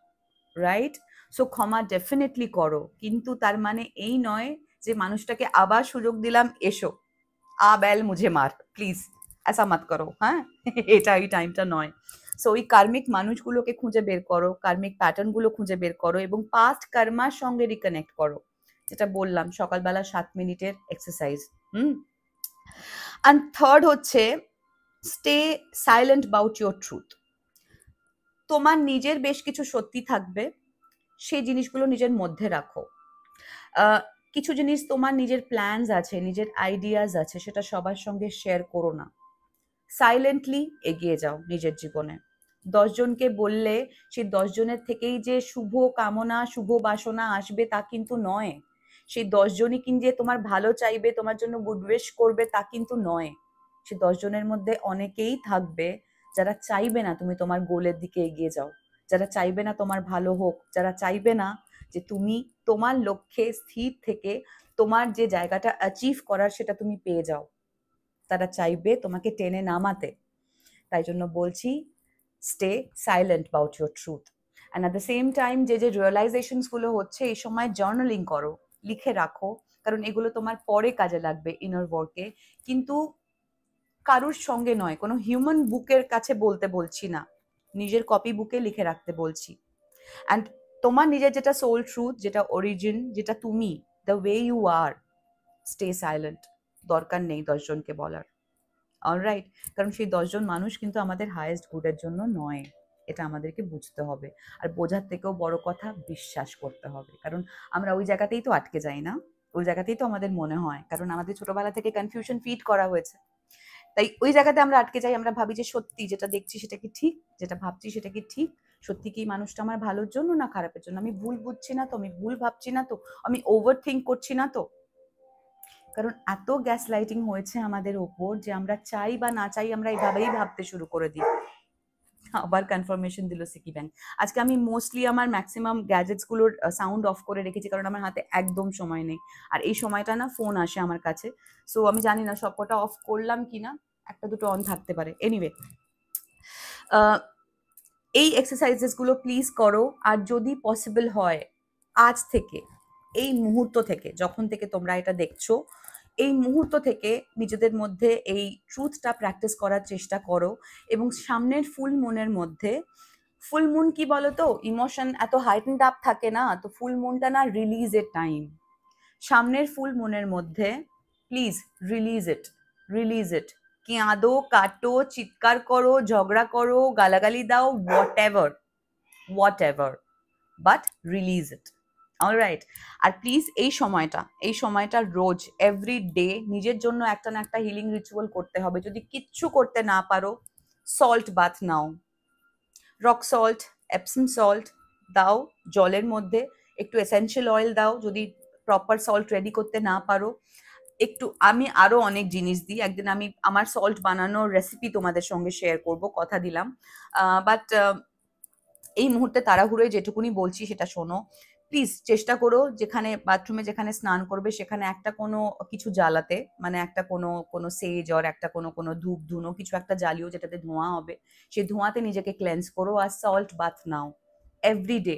right? So ক্ষমা ডেফিনেটলি করো, কিন্তু তার মানে এই নয় যে মানুষটাকে আবার সুযোগ দিলাম, এসো আ বেল মুঝে মার, প্লিজ ऐसा मत करो। হ্যাঁ, এটা এই টাইমটা নয়। সো ওই কার্মিক মানুষগুলোকে খুঁজে বের করো, কার্মিক প্যাটার্নগুলো খুঁজে বের করো এবং পাস্ট কর্মার সঙ্গে রিকানেক্ট করো, যেটা বললাম সকালবেলা 7 মিনিটের এক্সারসাইজ। অ্যান্ড থার্ড হচ্ছে stay silent about your truth. তোমার নিজের বেশ কিছু সত্যি থাকবে, সেই জিনিসগুলো নিজের মধ্যে রাখো। কিছু জিনিস তোমার নিজের প্ল্যানস আছে, নিজের আইডিয়াস আছে, সেটা সবার সঙ্গে শেয়ার করো না। সাইলেন্টলি এগিয়ে যাও নিজের জীবনে। 10 জনকে বললে সেই 10 জনের থেকেই যে শুভ কামনা, শুভ বাসনা আসবে তা কিন্তু নয়। সেই 10 জনই কিন্তু যে তোমার ভালো চাইবে, তোমার জন্য গুড উইশ করবে তা কিন্তু নয়। সেই 10 জনের মধ্যে অনেকেই থাকবে যারা চাইবে না তুমি তোমার গোলের দিকে এগিয়ে যাও, যারা চাইবে না তোমার ভালো হোক, যারা চাইবে না যে তুমি তোমার লক্ষ্যে স্থির থেকে তোমার যে জায়গাটা অ্যাচিভ করার সেটা তুমি পেয়ে যাও। তারা চাইবে তোমাকে টেনে নামাতে। তাই জন্য বলছি, stay silent about your truth. And at the same time যে যে রিয়েলাইজেশনস গুলো হচ্ছে এই সময় জার্নালিং করো, লিখে রাখো, কারণ এগুলো তোমার পরে কাজে লাগবে ইনার ওয়ার্কে। কিন্তু কারুর সঙ্গে নয়, কোনো হিউম্যান বুকের কাছে বলতে বলছি না, নিজের কপি বুকে লিখে রাখতে বলছি। অ্যান্ড তোমার নিজের যেটা সোল ট্রুথ, যেটা অরিজিন, যেটা তুমি, the way you are, stay silent. দরকার নেই 10 জনকে বলার। অলরাইট? কারণ সেই 10 জন মানুষ কিন্তু আমাদের হায়েস্ট গুডের জন্য নয়, এটা আমাদেরকে বুঝতে হবে। আর বোঝার থেকেও বড় কথা, বিশ্বাস করতে হবে। কারণ আমরা ওই জায়গাতেই তো আটকে যাই না, ওই জায়গাতেই তো আমাদের মনে হয়, কারণ আমাদের ছোটবেলা থেকে কনফিউশন ফিড করা হয়েছে। তাই ওই জায়গাতে আমরা আটকে যাই, আমরা ভাবি যে সত্যি যেটা দেখছি সেটা কি ঠিক, যেটা ভাবছি সেটা কি ঠিক, সত্যি কি মানুষটা আমার ভালোর জন্য না খারাপের জন্য, আমি ভুল বুঝছি না তো, আমি ভুল ভাবছি না তো, আমি ওভার থিঙ্ক করছি না তো। কারণ এত গ্যাস লাইটিং হয়েছে আমাদের ওপর যে আমরা চাই বা না চাই আমরা এভাবেই ভাবতে শুরু করে দিই। আবার কনফার্মেশন দিল সিকি ব্যাংক। আজকে আমি মোস্টলি আমার ম্যাক্সিমাম গ্যাজেটস গুলোর সাউন্ড অফ করে রেখেছি, কারণ আমার হাতে একদম সময় নেই। আর এই সময়টা না ফোন আসে আমার কাছে, সো আমি জানি না সবকটা অফ করলাম কিনা, একটা দুটো অন থাকতে পারে। এনিওয়ে, এই এক্সারসাইজেস গুলো প্লিজ করো। আর যদি পসিবল হয়, আজ থেকে, এই মুহূর্ত থেকে, যখন থেকে তোমরা এটা দেখছো, এই মুহূর্ত থেকে নিজেদের মধ্যে এই ট্রুথটা প্র্যাকটিস করার চেষ্টা করো। এবং সামনের ফুল মুনের মধ্যে, ফুল মুন কি বলতো, ইমোশন এত হাইটেন্ড আপ থাকে না, তো ফুল মুনটা না রিলিজের টাইম। সামনের ফুল মুনের মধ্যে please release it, release it. কাঁদো, কাটো, চিৎকার করো, ঝগড়া করো, গালাগালি দাও, whatever, but release it. Alright? আর প্লিজ এই সময়টা রোজ, এভরি ডে নিজের জন্য একটা না একটা হিলিং রিচুয়াল করতে হবে। যদি কিচ্ছু করতে না পারো, সল্ট বাথ নাও, রক সল্ট, এপসম সল্ট দাও জলের মধ্যে, একটু এসেনশিয়াল অয়েল দাও যদি প্রপার সল্ট রেডি করতে না পারো। একটু আমি আরো অনেক জিনিস দিই, একদিন আমি আমার সল্ট বানানোর রেসিপি তোমাদের সঙ্গে শেয়ার করব, কথা দিলাম। বাট এই মুহূর্তে তাড়াহুড়োয় যেটুকুনি বলছি সেটা শোনো প্লিজ। চেষ্টা করো যেখানে বাথরুমে যেখানে স্নান করবে সেখানে একটা কোনো কিছু জ্বালাতে, মানে একটা কোনো কোনো সেজ অর একটা কোনো কোনো ধূপ ধুনো কিছু একটা জ্বালিও যেটাতে ধোঁয়া হবে, সেই ধোঁয়াতে নিজেকে ক্লেন্স করো আর সল্ট বাথ নাও every day.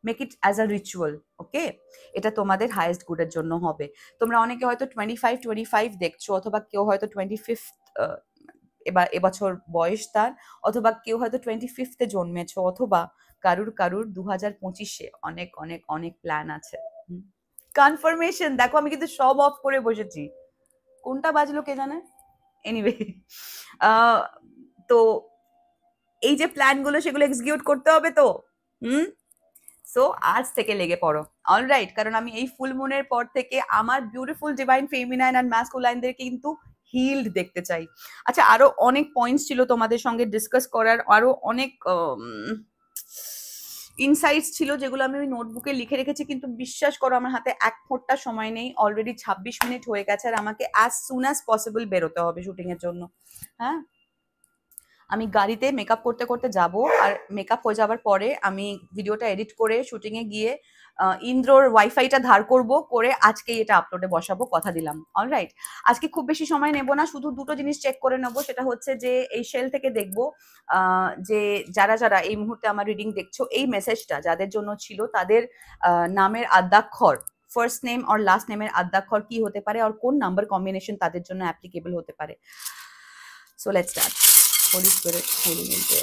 Make it as a ritual, okay? এটা তোমাদের হাইয়েস্ট গুডের জন্য হবে। তোমরা অনেকে হয়তো 25 দেখছো, অথবা কেউ হয়তো 25th এবছর বয়স তার, অথবা কেউ হয়তো 25th জন্মেছো, অথবা কারুর কারুর 2025 অনেক অনেক অনেক প্ল্যান আছে। কনফার্মেশন দেখো, আমি কিন্তু সব অফ করে বসেছি। কোনটা বাজলো কে জানে। এনিওয়ে, তো এই যে প্ল্যানগুলো সেগুলো এক্সিকিউট করতে হবে তো। সো আজ থেকে লেগে পড়ো, অলরাইট? কারণ আমি এই ফুল মুনের পর থেকে আমার বিউটিফুল ডিভাইন ফেমিনাইন অ্যান্ড ম্যাসকুলাইনদের কিন্তু হিলড দেখতে চাই। আচ্ছা, আরো অনেক পয়েন্টস ছিল তোমাদের সঙ্গে ডিসকাস করার, আরো অনেক ইনসাইটস ছিল যেগুলো আমি ওই নোটবুকে লিখে রেখেছি, কিন্তু বিশ্বাস করো আমার হাতে এক ফোঁটা সময় নেই। অলরেডি 26 মিনিট হয়ে গেছে আর আমাকে অ্যাজ সুন অ্যাজ পসিবল বেরোতে হবে শুটিং এর জন্য। হ্যাঁ, আমি গাড়িতে মেকআপ করতে করতে যাব, আর মেকআপ হয়ে যাওয়ার পরে আমি ভিডিওটা এডিট করে শুটিংয়ে গিয়ে ইন্দ্রর ওয়াইফাইটা ধার করব, করে আজকেই এটা আপলোডে বসাবো, কথা দিলাম। অলরাইট, আজকে খুব বেশি সময় নেব না, শুধু দুটো জিনিস চেক করে নেবো। সেটা হচ্ছে যে এই শেল থেকে দেখবো যে যারা যারা এই মুহূর্তে আমার রিডিং দেখছো, এই মেসেজটা যাদের জন্য ছিল তাদের নামের আদ্যাক্ষর, ফার্স্ট নেম আর লাস্ট নেমের আদ্যাক্ষর কি হতে পারে, আর কোন নাম্বার কম্বিনেশন তাদের জন্য অ্যাপ্লিকেবল হতে পারে। So let's start. Holi spirit Holi মিন্টে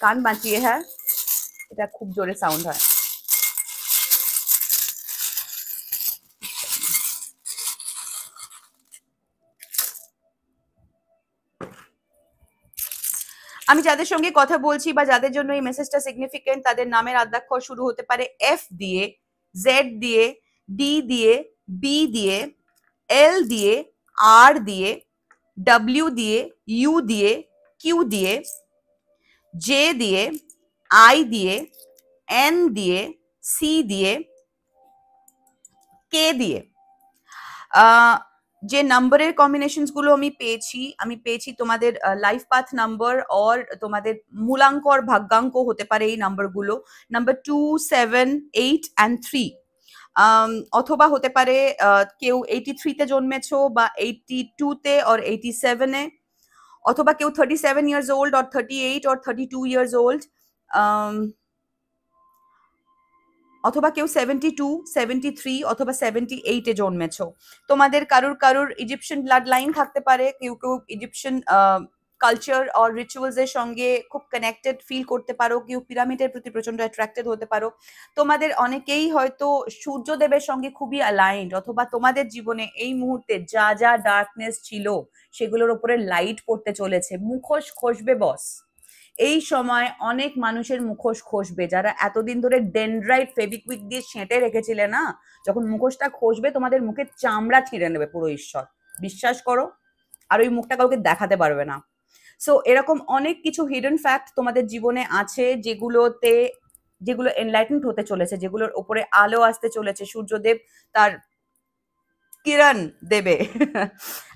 কান বাঁচিয়ে, হ্যাঁ এটা খুব জোরে সাউন্ড হয়। আমি যাদের সঙ্গে কথা বলছি বা যাদের জন্য এই মেসেজটা সিগনিফিকেন্ট, তাদের নামের আদ্যাক্ষর শুরু হতে পারে এফ দিয়ে, জেড দিয়ে, ডি দিয়ে, বি দিয়ে, এল দিয়ে, আর দিয়ে, ডব্লিউ দিয়ে, ইউ দিয়ে, কিউ দিয়ে, জে দিয়ে, আই দিয়ে, এন দিয়ে, সি দিয়ে, কে দিয়ে। যে নাম্বারের কম্বিনেশনস গুলো আমি পেয়েছি তোমাদের লাইফ পাথ নাম্বার অর তোমাদের মূলাঙ্ক আর ভাগ্যাঙ্ক হতে পারে এই নাম্বারগুলো। নাম্বার 2, 7, 8 and 3, অথবা হতে পারে কেউ 83 তে জন্মেছো বা 82 তে অর 87 এ, অথবা কেউ 37 years old or 38 or 32 years old, অথবা কেউ 72, 73 অথবা 78 এ জন্মেছো। তোমাদের কারুর কারুর ইজিপশিয়ান ব্লাড লাইন থাকতে পারে, কেউ কেউ ইজিপশিয়ান কালচার আর রিচুয়ালস এর সঙ্গে খুব কানেক্টেড ফিল করতে পারো, কেউ পিরামিডের প্রতি প্রচন্ড অ্যাট্রাক্টেড হতে পারো। তোমাদের অনেকেই হয়তো সূর্যদেবের সঙ্গে খুবই অ্যালাইন্ড, অথবা তোমাদের জীবনে এই মুহূর্তে যা যা ডার্কনেস ছিল সেগুলোর উপরে লাইট পড়তে চলেছে। মুখোশ খসবে বস, এই সময় অনেক মানুষের মুখোশ খসবে, যারা এতদিন ধরে ডেনড্রাইট ফেবিকুইক দিয়ে সেঁটে রেখেছিলে না, যখন মুখোশটা খসবে তোমাদের মুখের চামড়া ছিঁড়ে নেবে পুরো ঈশ্বর, বিশ্বাস করো। আর ওই মুখটা কাউকে দেখাতে পারবে না। সো এরকম অনেক কিছু হিডেন ফ্যাক্ট তোমাদের জীবনে আছে যেগুলো এনলাইটেন্ড হতে চলেছে, যেগুলোর উপরে আলো আসতে চলেছে, সূর্যদেব তার কিরণ দেবে।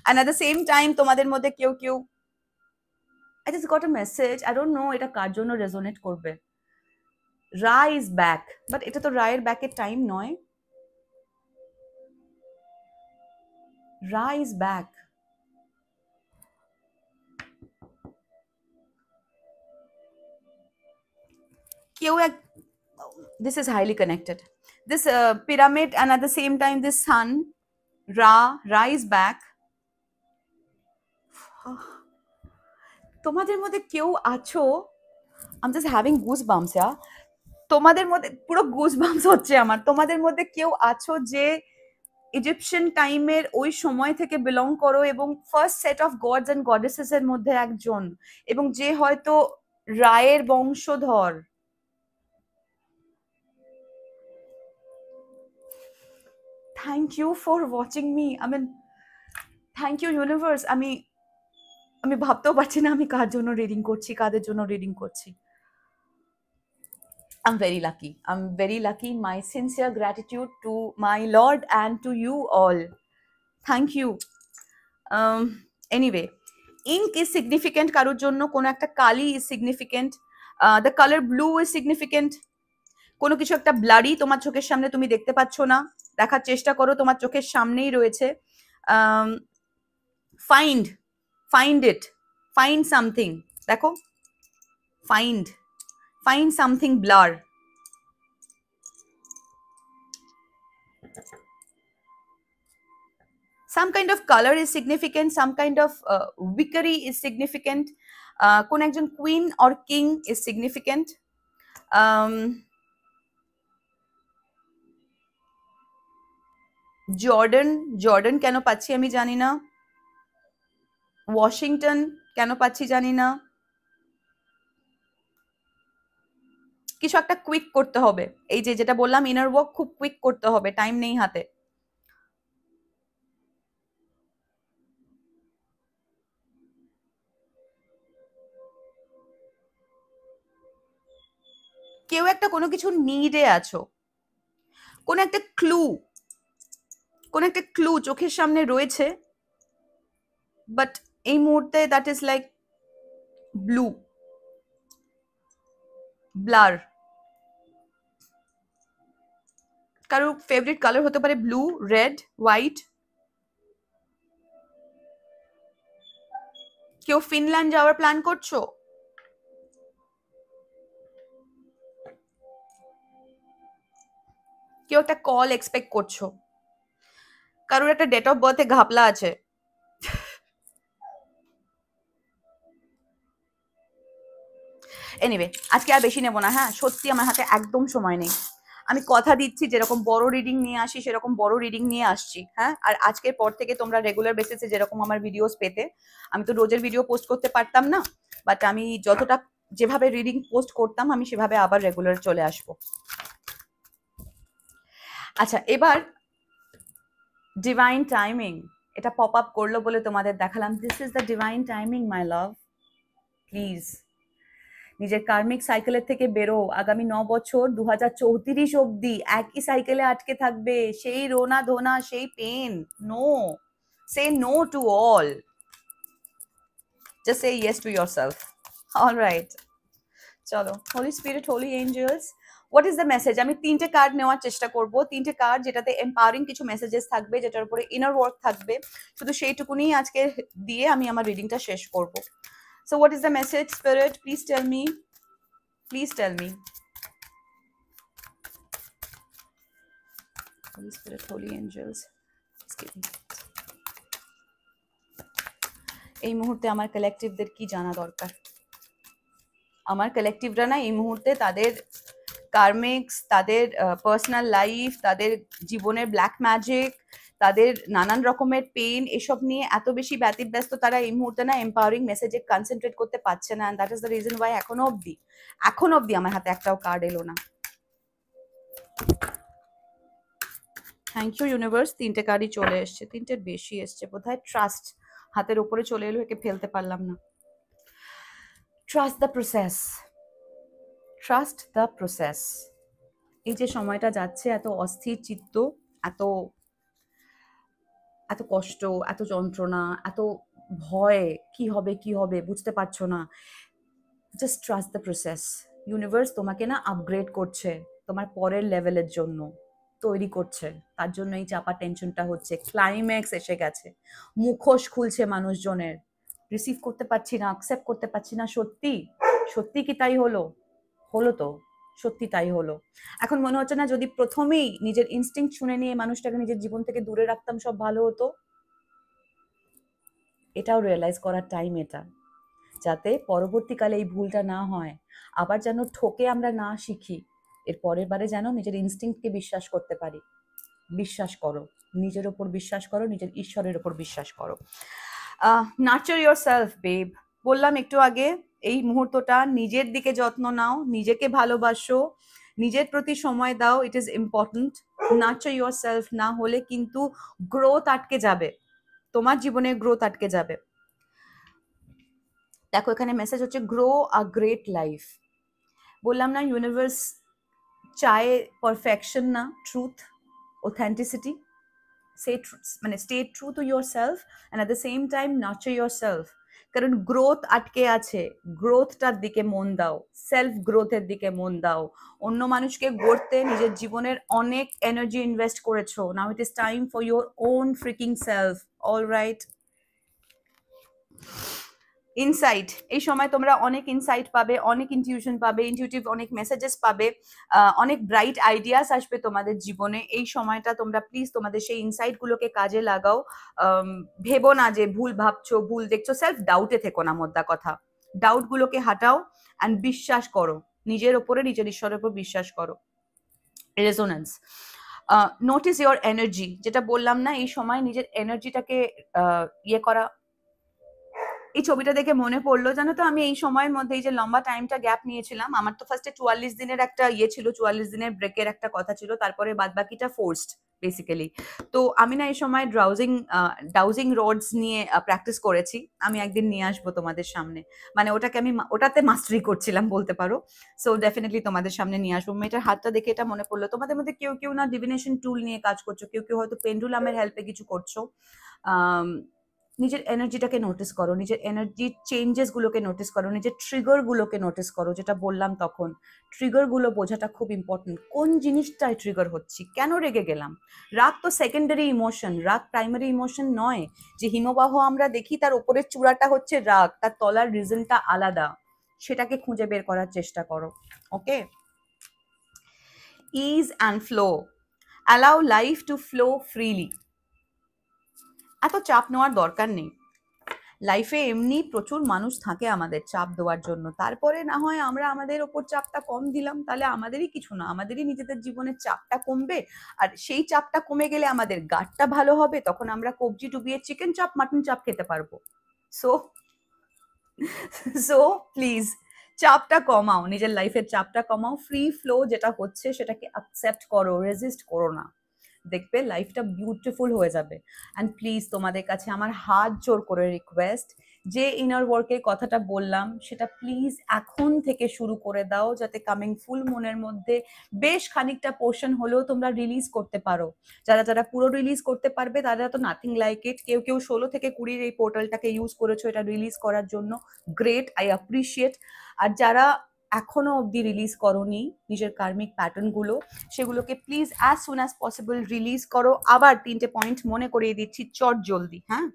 And at the same time তোমাদের মধ্যে কেউ কেউ, I just got a message, I don't know এটা কার জন্য রেজোনেট করবে। রা ইজ ব্যাক, বাট এটা তো রায়ের ব্যাকের টাইম নয়। রা ইজ ব্যাক। কেউ এক, this is highly connected, this pyramid and at the same time this sun, Ra is back. তোমাদের মধ্যে কেউ আছো, I'm just having goosebumps, yeah? তোমাদের মধ্যে পুরো গুজবাম্পস হচ্ছে আমার। তোমাদের মধ্যে কেউ আছো যে ইজিপশিয়ান টাইমের ওই সময় থেকে বিলং করো, এবং first set of gods and goddesses এর মধ্যে একজন, এবং যে হয়তো রায়ের বংশধর। Thank you for watching me, I mean thank you universe. আমি ভাবতেও পারছি না আমি কার জন্য রিডিং করছি, কাদের জন্য রিডিং করছি। I'm very lucky. I'm very lucky. My sincere gratitude to my Lord and to you all. Thank you. Anyway, ink is significant কারোর জন্য, কোনো একটা কালি is significant, the color blue is significant, কোনো কিছু একটা ব্লারি তোমার চোখের সামনে তুমি দেখতে পাচ্ছ না, দেখার চেষ্টা করো, তোমার চোখের সামনেই রয়েছে। ফাইন্ড ইট, ফাইন্ড সামথিং, দেখো, find something blur. Some kind of color is significant, some kind of wickery is significant, কোন একজন queen or king is significant. Jordan কেন পাচ্ছি আমি জানি না, ওয়াশিংটন কেন পাচ্ছি জানি না, কিছু একটা কুইক করতে হবে, এই যে যেটা বললাম ইনার ওয়ার্ক খুব কুইক করতে হবে, টাইম নেই হাতে। কেউ একটা কোনো কিছু নিডে আছো, কোন একটা ক্লু চোখের সামনে রয়েছে, বাট এই মুহূর্তে দ্যাট ইজ লাইক ব্লার। কারো ফেভারিট কালার হতে পারে ব্লু, রেড, হোয়াইট। কেউ ফিনল্যান্ড যাওয়ার প্ল্যান করছো, কেউ একটা কল এক্সপেক্ট করছো, কারোর একটা ডেট অফ বার্থে ঘাপলা আছে। এনিওয়ে, আজকে আর বেশি নেবো না, হ্যাঁ সত্যি আমার হাতে একদম সময় নেই। আমি কথা দিচ্ছি যেরকম বড় রিডিং নিয়ে আসি সেরকম বড় রিডিং নিয়ে আসছি, হ্যাঁ। আর আজকের পর থেকে তোমরা রেগুলার বেসিসে যেরকম আমার ভিডিওস পেতে, আমি তো রোজের ভিডিও পোস্ট করতে পারতাম না, বাট আমি যতটা যেভাবে রিডিং পোস্ট করতাম আমি সেভাবে আবার রেগুলার চলে আসবো। আচ্ছা, এবার ডিভাইন টাইমিং, এটা পপ আপ করলো বলে তোমাদের দেখালাম। This is the divine timing my love. Please নিজের কার্মিক সাইকেলের থেকে বেরো। আগামী 9 বছর 2034 অব্দি একই সাইকেলে আটকে থাকবে, সেই রোনা ধোনা, সেই pain. No, say no to all, just say yes to yourself. All right, চলো। Holy spirit, holy angels, what is the message? আমি 3টে কার্ড নেওয়ার চেষ্টা করব, 3টে কার্ড যেটাতে এম্পাওয়ারিং কিছু মেসেজেস থাকবে, যেটার উপরে ইনার ওয়ার্ক থাকবে, শুধু সেইটুকুনি আজকে দিয়ে আমি আমার রিডিংটা শেষ করব। So what is the message, Spirit? Please tell me. Please tell me. Holy Spirit, Holy Angels. Excuse me. এই মুহূর্তে আমার কালেকটিভদের কি জানা দরকার? আমার কালেকটিভরা না এই মুহূর্তে তাদের কার্মিক্স, তাদের পার্সোনাল লাইফ, তাদের জীবনের ব্ল্যাক ম্যাজিক, তাদের নানান রকমের পেন, এসব নিয়ে এত বেশি ব্যতিব্যস্ত তারা এই মুহূর্তে না এম্পাওয়ারিং মেসেজে কনসেন্ট্রেট করতে পারছে না। That is the reason why এখনো অবধি আমার হাতে একটাও কার্ড এলো না। থ্যাংক ইউ ইউনিভার্স, 3টে কার্ডই চলে এসছে, 3টের বেশি এসছে বোধহয়। ট্রাস্ট হাতের উপরে চলে এলো, একে ফেলতে পারলাম না। Trust the process, trust the process. এই যে সময়টা যাচ্ছে, এত অস্থির চিত্ত, এত কষ্ট, এত যন্ত্রণা, এত ভয়, কি হবে বুঝতে পারছো না, just trust the process. Universe তোমাকে না আপগ্রেড করছে, তোমার পরের লেভেলের জন্য তৈরি করছে, তার জন্য এই চাপা টেনশনটা হচ্ছে। ক্লাইম্যাক্স এসে গেছে, মুখোশ খুলছে মানুষজনের, রিসিভ করতে পারছি না, অ্যাকসেপ্ট করতে পারছি না। সত্যি কি তাই হলো? তো সত্যি তাই হলো। এখন মনে হচ্ছে না যদি প্রথমেই নিজের ইনস্টিংক্ট শুনে নিয়ে মানুষটাকে নিজের জীবন থেকে দূরে রাখতাম সব ভালো হতো? এটাও রিয়েলাইজ করার টাইম এটা, যাতে পরবর্তীকালে এই ভুলটা না হয়, আবার যেন ঠকে আমরা না শিখি। এর পরের বারে যেন নিজের ইনস্টিংক্টকে বিশ্বাস করতে পারি। বিশ্বাস করো, নিজের ওপর বিশ্বাস করো, নিজের ঈশ্বরের ওপর বিশ্বাস করো। নার্চার ইয়োর সেলফ বেব, বললাম একটু আগে, এই মুহূর্তটা নিজের দিকে যত্ন নাও, নিজেকে ভালোবাসো, নিজের প্রতি সময় দাও, it is important. Nurture your self, না হলে কিন্তু গ্রোথ আটকে যাবে, তোমার জীবনে গ্রোথ আটকে যাবে। দেখো এখানে মেসেজ হচ্ছে গ্রো আ গ্রেট লাইফ। বললাম না ইউনিভার্স চায় পারফেকশন না, truth, authenticity. stay true to yourself and at the same time nurture yourself, কারণ গ্রোথ আটকে আছে, গ্রোথটার দিকে মন দাও, সেলফ গ্রোথের দিকে মন দাও। অন্য মানুষকে গড়তে নিজের জীবনের অনেক এনার্জি ইনভেস্ট করেছো, now it is time for your own freaking self. All right, insight, এই সময় তোমরা অনেক ইনসাইট পাবে, অনেক ইনটিউশন পাবে, ইনটিউটিভ অনেক মেসেজেস পাবে, অনেক ব্রাইট আইডিয়াস আসবে তোমাদের জীবনে। এই সময়টা তোমরা প্লিজ তোমাদের সেই ইনসাইট গুলোকে কাজে লাগাও। ভেবো না যে ভুল ভাবছো, ভুল দেখছো, সেলফ ডাউটে থেকো না, মোদ্দা কথা। ডাউট গুলোকে হাটাও অ্যান্ড বিশ্বাস করো নিজের ওপরে, নিজের ঈশ্বরের উপর বিশ্বাস করো। রেজোন্যান্স, নোটিস ইয়োর এনার্জি, যেটা বললাম না, এই সময় নিজের এনার্জিটাকে ইয়ে করা। এই ছবিটা দেখে মনে পড়লো, জানো তো, আমি এই সময়ের মধ্যে এই যে লম্বা টাইমটা গ্যাপ নিয়েছিলাম, আমার তো ফার্স্টে 44 দিনের একটা ইয়ে ছিল, 44 দিনের ব্রেকের একটা কথা ছিল, তারপরে বাদ বাকিটা ফোর্সড বেসিক্যালি। তো আমি না এই সময় ডাউজিং রডস নিয়ে প্র্যাকটিস করেছি। আমি একদিন নিয়ে আসবো তোমাদের সামনে, মানে ওটাতে মাস্টারি করছিলাম বলতে পারো। সো ডেফিনেটলি তোমাদের সামনে নিয়ে আসবো। মেয়েটার হাতটা দেখে এটা মনে পড়লো, তোমাদের মধ্যে কেউ কেউ না ডিভিনেশন টুল নিয়ে কাজ করছো, কেউ কেউ হয়তো পেন্ডুলামের হেল্পে কিছু করছো। নিজের এনার্জিটাকে নোটিস করো, নিজের এনার্জি চেঞ্জেস গুলোকে নোটিস করো, নিজের ট্রিগার গুলোকে নোটিস করো। যেটা বললাম তখন, ট্রিগার গুলো বোঝাটা খুব ইম্পর্টেন্ট। কোন জিনিসটায় ট্রিগার হচ্ছি, কেন রেগে গেলাম? রাগ তো সেকেন্ডারি ইমোশন, রাগ প্রাইমারি ইমোশন নয়। যে হিমবাহ আমরা দেখি তার উপরের চূড়াটা হচ্ছে রাগ, তার তলার রিজনটা আলাদা, সেটাকে খুঁজে বের করার চেষ্টা করো। Okay, ease and flow, allow life to flow freely. এত চাপ নেওয়ার দরকার নেই। লাইফে এমনি প্রচুর মানুষ থাকে আমাদের চাপ দেওয়ার জন্য, তারপরে না হয় আমরা আমাদের ওপর চাপটা কম দিলাম, তাহলে আমাদেরই কিছু না, আমাদেরই নিজেদের জীবনের চাপটা কমবে। আর সেই চাপটা কমে গেলে আমাদের গাটটা ভালো হবে, তখন আমরা কবজি ডুবিয়ে চিকেন চাপ, মাটন চাপ খেতে পারবো। সো সো প্লিজ চাপটা কমাও, নিজের লাইফের চাপটা কমাও, ফ্রি ফ্লো যেটা হচ্ছে সেটাকে অ্যাকসেপ্ট করো, রেজিস্ট করো না, দেখবে লাইফটা বিউটিফুল হয়ে যাবে। অ্যান্ড প্লিজ তোমাদের কাছে আমার হাত জোর করে রিকোয়েস্ট, যে ইনার ওয়ার্কের কথাটা বললাম সেটা প্লিজ এখন থেকে শুরু করে দাও, যাতে কামিং ফুল মুনের মধ্যে বেশ খানিকটা পোর্শন হলেও তোমরা রিলিজ করতে পারো। যারা যারা পুরো রিলিজ করতে পারবে তারা তো নাথিং লাইক ইট। কেউ কেউ 16 থেকে 20 এই পোর্টালটাকে ইউজ করেছো এটা রিলিজ করার জন্য, গ্রেট, আই অ্যাপ্রিসিয়েট। আর যারা এখনো অবধি রিলিজ করোনি নিজের কার্মিক প্যাটার্ন গুলো, সেগুলোকে please as soon as possible release করো। আবার 3টে পয়েন্ট মনে করিয়ে দিচ্ছি চট জলদি, হ্যাঁ।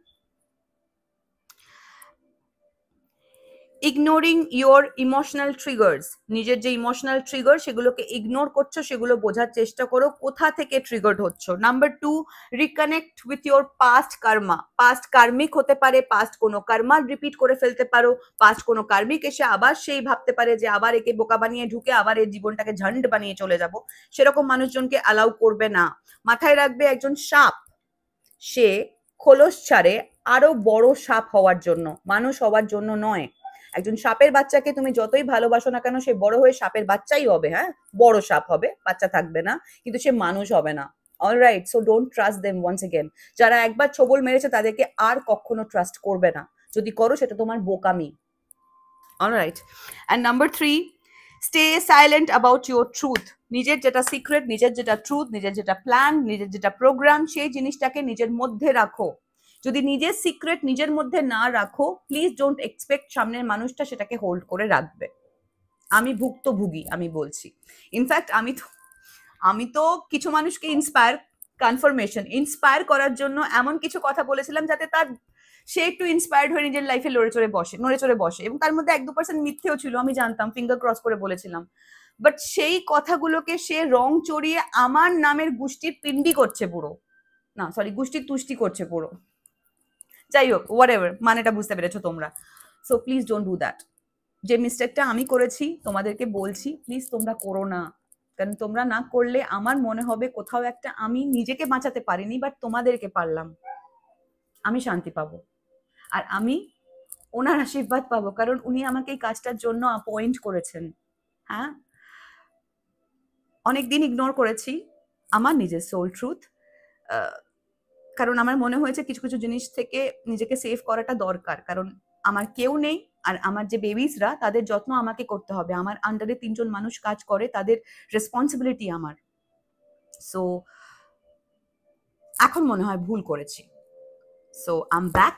ইগনোরিং ইয়োর ইমোশনাল ট্রিগার্স, নিজের যে ইমোশনাল ট্রিগার সেগুলোকে ইগনোর করছো, সেগুলো বোঝার চেষ্টা করো কোথা থেকে ট্রিগার্ড হচ্ছ। Number 2, reconnect with your past karma. Past karmic হতে পারে, পাস্ট কোনো কার্মা রিপিট করে ফেলতে পারো, পাস্ট কোনো কার্মিক এসে আবার সেই ভাবতে পারে যে আবার একে বোকা বানিয়ে ঢুকে আবার এই জীবনটাকে ঝন্ড বানিয়ে চলে যাব। সেরকম মানুষজনকে অ্যালাউ করবে না। মাথায় রাখবে, একজন সাপ সে খোলস ছাড়ে আরো বড় সাপ হওয়ার জন্য, মানুষ হওয়ার জন্য নয়। একজন সাপের বাচ্চাকে তুমি যতই ভালোবাসো না কেন, সে বড় হয়ে সাপের বাচ্চাই হবে, হ্যাঁ, বড় সাপ হবে, বাচ্চা থাকবে না, কিন্তু সে মানুষ হবে না। Alright, so don't trust them once again. যারা একবার ছোবল মেরেছে তাদেরকে আর কখনো ট্রাস্ট করবে না, যদি করো সেটা তোমার বোকামি। Alright, and number 3, stay silent about your truth. নিজের যেটা সিক্রেট, নিজের যেটা ট্রুথ, নিজের যেটা প্ল্যান, নিজের যেটা প্রোগ্রাম, সেই জিনিসটাকে নিজের মধ্যে রাখো। যদি নিজের সিক্রেট নিজের মধ্যে না রাখো, প্লিজ ডোন্ট এক্সপেক্ট সামনের মানুষটা সেটাকে হোল্ড করে রাখবে। আমি ভুক্তভোগী, আমি বলছি। ইনফ্যাক্ট আমি তো কিছু মানুষকে ইন্সপায়ার করার জন্য এমন কিছু কথা বলেছিলাম যাতে সে একটু ইন্সপায়ার্ড হয়ে নিজের লাইফে নড়ে চড়ে বসে, এবং তার মধ্যে 1-2% মিথ্যেও ছিল, আমি জানতাম, ফিঙ্গার ক্রস করে বলেছিলাম। বাট সেই কথাগুলোকে সে রং চড়িয়ে আমার নামের গোষ্ঠীর পিন্ডি করছে পুরো, না সরি, গোষ্ঠীর তুষ্টি করছে পুরো। যাই হোক, হোয়াটএভার, মানেটা বুঝতে পেরেছো তোমরা। So please don't do that. যে মিস্টেকটা আমি করেছি তোমাদেরকে বলছি, প্লিজ তোমরা করো না। কারণ তোমরা না করলে আমার মনে হবে কোথাও একটা আমি নিজেকে বাঁচাতে পারিনি, বাট তোমাদেরকে পারলাম, আমি শান্তি পাবো। আর আমি ওনার আশীর্বাদ পাবো, কারণ উনি আমাকে এই কাজটার জন্য অ্যাপয়েন্ট করেছেন। হ্যাঁ, অনেকদিন ইগনোর করেছি আমার নিজের সোল ট্রুথ, কারণ আমার মনে হয়েছে কিছু কিছু জিনিস থেকে নিজেকে সেভ করাটা দরকার, কারণ আমার কেউ নেই, আর আমার যে বেবিসরা তাদের যত্ন আমাকে করতে হবে, আমার আন্ডারে 3 জন মানুষ কাজ করে, তাদের রেসপন্সিবিলিটি আমার। সো এখন মনে হয় ভুল করেছি। So I am back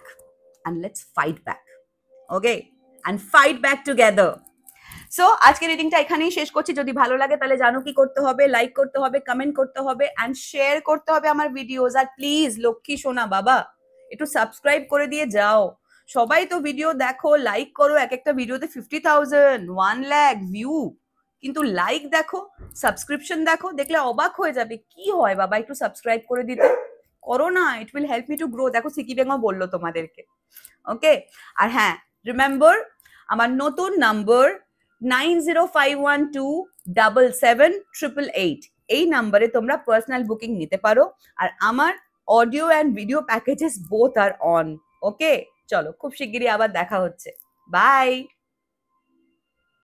and let's fight back, okay, and fight back together. So আজকের রিডিংটা এখানেই শেষ করছি। যদি ভালো লাগে তাহলে জানো কি করতে হবে, লাইক করতে হবে, কমেন্ট করতে হবে অ্যান্ড শেয়ার করতে হবে আমার ভিডিওস। আর প্লিজ লক্ষ্মী সোনা বাবা একটু সাবস্ক্রাইব করে দিয়ে যাও। সবাই তো ভিডিও দেখো, লাইক করো, এক একটা ভিডিওতে 50,000 1 লাখ ভিউ, কিন্তু লাইক দেখো, সাবস্ক্রিপশন দেখো, দেখলে অবাক হয়ে যাবে কি হয় বাবা। একটু সাবস্ক্রাইব করে দিতে করো না, it will help me to grow. দেখো সিকি বেগম বললো তোমাদেরকে, ওকে। আর হ্যাঁ, রিমেম্বার আমার নতুন নাম্বার 9051277888, এই নাম্বারে তোমরা পার্সোনাল বুকিং নিতে পারো। আর আমার audio and video packages both are on, okay. চলো খুব শিগগিরই আবার দেখা হচ্ছে, বাই।